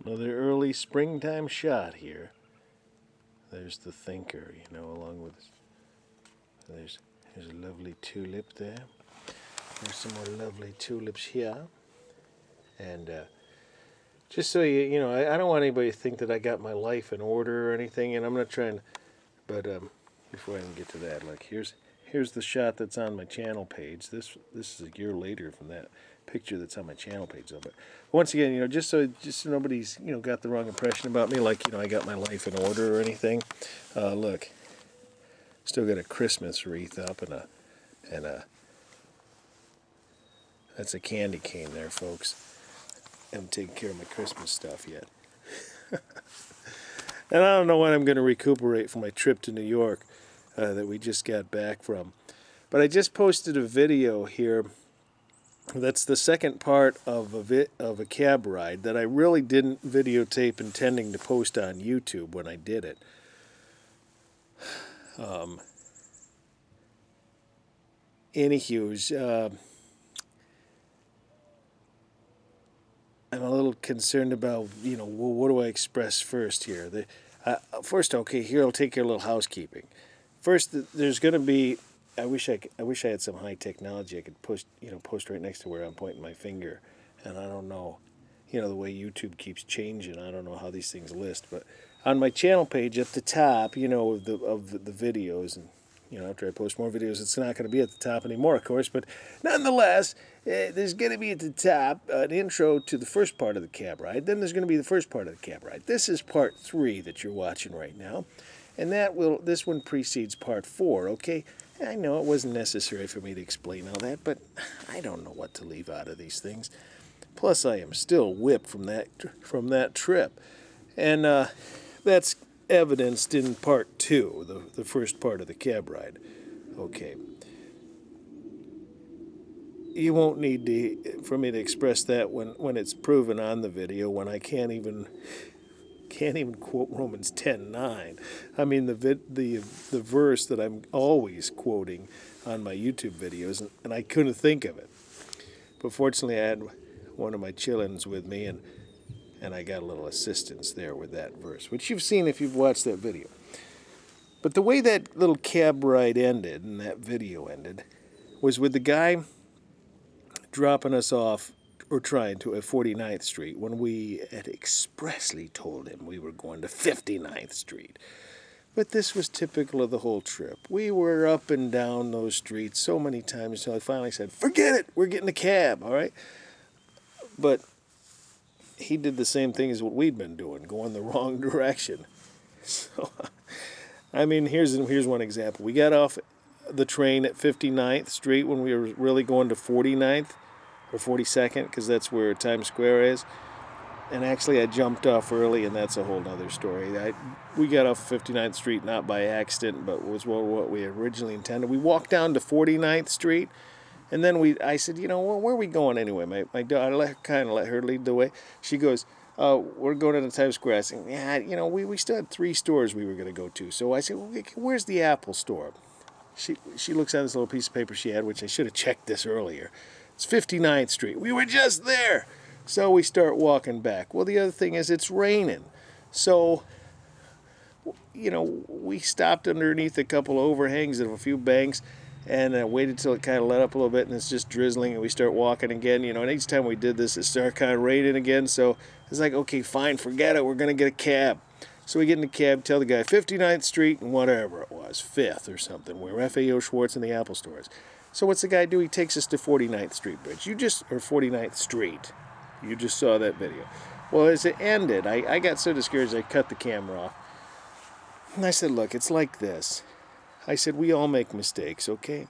Another early springtime shot here. There's the thinker, you know, along with there's a lovely tulip there. There's some more lovely tulips here. And just so you know, I don't want anybody to think that I got my life in order or anything, and I'm not trying. But before I can get to that, like here's the shot that's on my channel page. This is a year later from that picture that's on my channel page. But once again, you know, just so nobody's got the wrong impression about me, like I got my life in order or anything. Look, still got a Christmas wreath up and a that's a candy cane there, folks. I haven't taken care of my Christmas stuff yet. And I don't know when I'm going to recuperate from my trip to New York that we just got back from. But I just posted a video here. That's the second part of a cab ride that I really didn't videotape intending to post on YouTube when I did it. Anywho, I'm a little concerned about, well, what do I express first here? First, okay, here I'll take care of a little housekeeping. First, there's going to be. I wish I had some high technology I could post right next to where I'm pointing my finger, and I don't know, the way YouTube keeps changing. I don't know how these things list, but on my channel page at the top, of the videos, and after I post more videos, it's not going to be at the top anymore, of course, but nonetheless, there's going to be at the top an intro to the first part of the cab ride. Then there's going to be the first part of the cab ride. This is part 3 that you're watching right now, and this one precedes part 4. Okay, I know it wasn't necessary for me to explain all that, but I don't know what to leave out of these things. Plus, I am still whipped from that trip, and that's evidenced in part 2, the first part of the cab ride. Okay. You won't need for me to express that when it's proven on the video, when I can't even quote Romans 10:9. I mean the verse that I'm always quoting on my YouTube videos, and I couldn't think of it. But fortunately, I had one of my chillins with me, and I got a little assistance there with that verse, which you've seen if you've watched that video. But the way that little cab ride ended, and that video ended, was with the guy dropping us off, or trying to, at 49th Street, when we had expressly told him we were going to 59th Street. But this was typical of the whole trip. We were up and down those streets so many times until I finally said, forget it, we're getting a cab, all right? But he did the same thing as what we'd been doing, going the wrong direction. So, I mean, here's one example. We got off the train at 59th Street when we were really going to 49th or 42nd, because that's where Times Square is. And actually, I jumped off early, and that's a whole other story. We got off 59th Street not by accident, but was what we originally intended. We walked down to 49th Street, and then I said, where are we going anyway? My daughter, kind of let her lead the way. She goes, we're going to Times Square. I said, yeah, we still had 3 stores we were going to go to. So I said, well, where's the Apple store? She looks at this little piece of paper she had, which I should have checked this earlier. It's 59th Street. We were just there. So we start walking back. Well, the other thing is it's raining. So, we stopped underneath a couple of overhangs of a few banks and waited till it kind of let up a little bit, and it's just drizzling, and we start walking again. And each time we did this, it started kind of raining again. So it's like, okay, fine, forget it. We're going to get a cab. So we get in the cab, tell the guy 59th Street and whatever it was, 5th or something, where F.A.O. Schwartz and the Apple stores. So what's the guy do? He takes us to 49th Street Bridge. Or 49th Street. You just saw that video. Well, as it ended, I got so discouraged I cut the camera off. And I said, look, it's like this. I said, we all make mistakes, okay?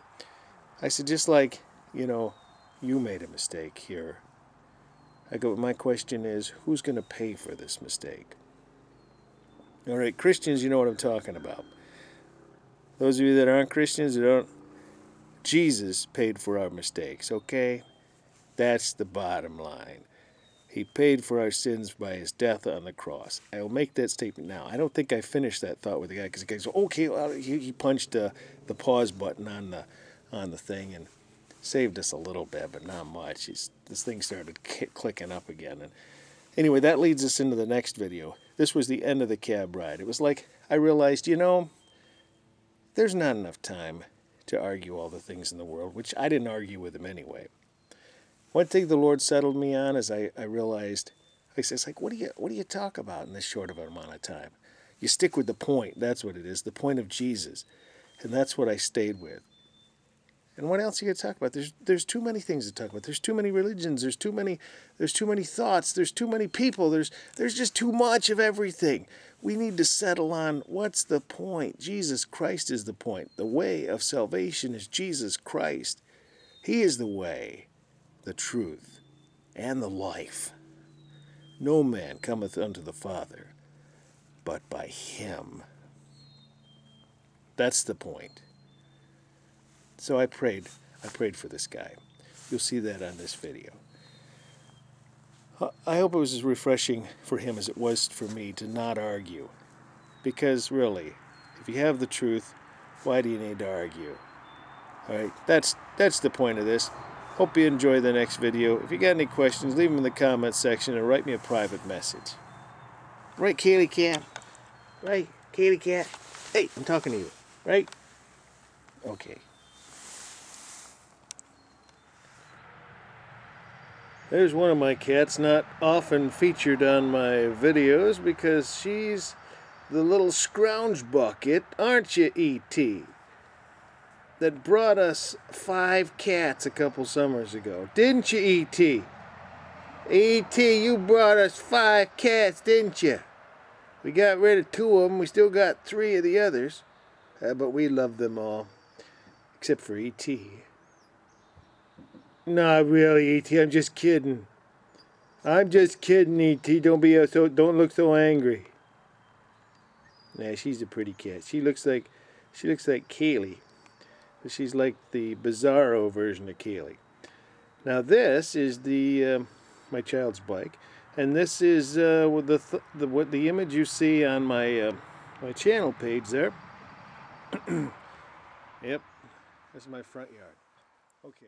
I said, just like, you made a mistake here. I go, my question is, who's going to pay for this mistake? All right, Christians, you know what I'm talking about. Those of you that aren't Christians, Jesus paid for our mistakes, okay? That's the bottom line. He paid for our sins by his death on the cross. I will make that statement now. I don't think I finished that thought with the guy, because the guy goes, okay, well, he punched the pause button on the thing and saved us a little bit, but not much. This thing started clicking up again. And Anyway, that leads us into the next video. This was the end of the cab ride. It was like I realized, you know, there's not enough time to argue all the things in the world, which I didn't argue with him anyway. One thing the Lord settled me on is I realized, I says, like, what do you talk about in this short of an amount of time? You stick with the point. That's what it is, the point of Jesus. And that's what I stayed with. And what else are you going to talk about? There's too many things to talk about. There's too many religions. There's too many thoughts. There's too many people. There's just too much of everything. We need to settle on what's the point. Jesus Christ is the point. The way of salvation is Jesus Christ. He is the way, the truth, and the life. No man cometh unto the Father but by him. That's the point. So I prayed for this guy. You'll see that on this video. I hope it was as refreshing for him as it was for me to not argue. Because really, if you have the truth, why do you need to argue? All right, that's the point of this. Hope you enjoy the next video. If you got any questions, leave them in the comments section or write me a private message. Right, Kaylee Cat? Right, Katie Cat? Hey, I'm talking to you. Right? Okay. There's one of my cats, not often featured on my videos because she's the little scrounge bucket, aren't you, E.T.? That brought us 5 cats a couple summers ago. Didn't you, E.T.? E.T., you brought us 5 cats, didn't you? We got rid of 2 of them. We still got 3 of the others. But we love them all. Except for E.T. Not really, E.T. I'm just kidding. I'm just kidding, E.T. Don't look so angry. Nah, she's a pretty cat. She looks like Kaylee. But she's like the bizarro version of Kaylee. Now this is my child's bike, and this is the image you see on my my channel page there. Yep, that's my front yard. Okay.